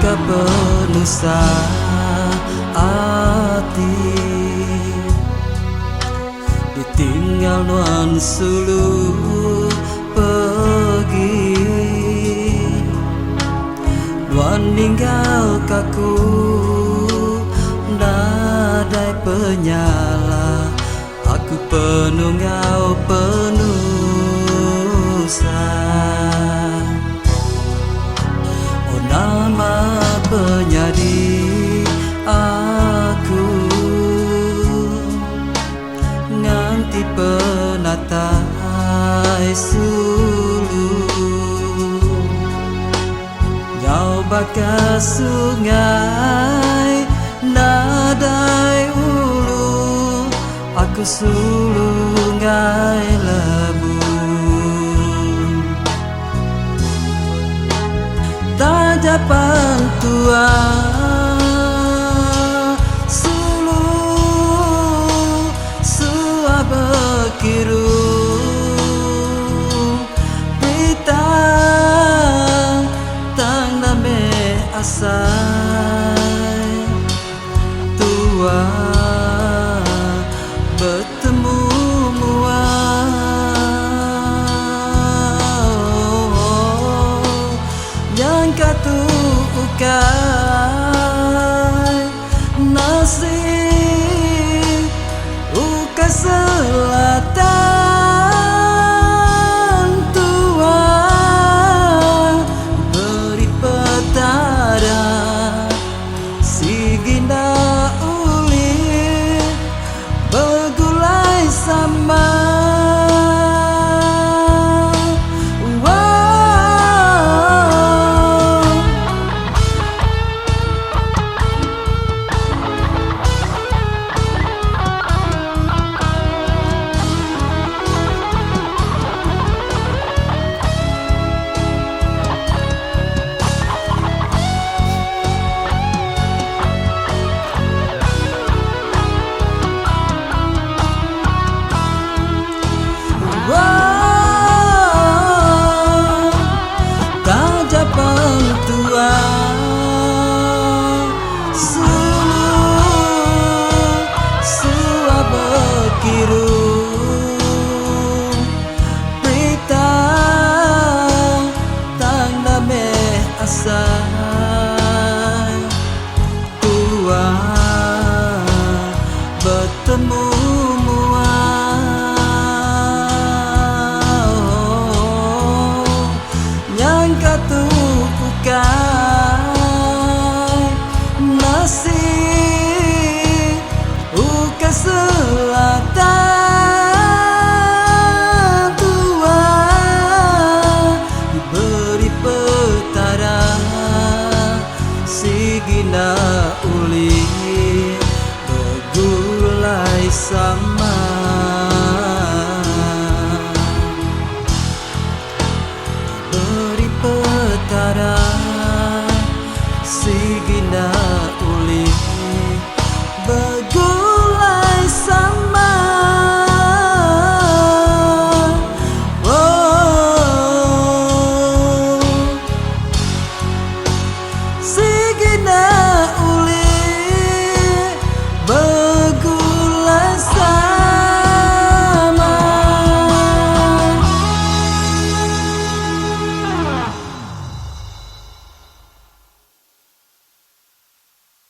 kapenusa ati ditinggal nuan sulu pergi nuan ninggal kaku nadai penyala aku penungau penusa oh nama penyadi aku nganti penatai sulu jauh bakas sungai nadai ulu aku sulungai lebu tajapan tua sulu sua bekiru pita tang name asai tua bertemu mua yang katukai nasib uka selatan tua beri petara siginda uli begulai sama tajapan tua sulu sua bekiru berita tanda meh asai tua bertemu mua yang katukai nasib uka selatan tua diberi petara sigina uli begulai sama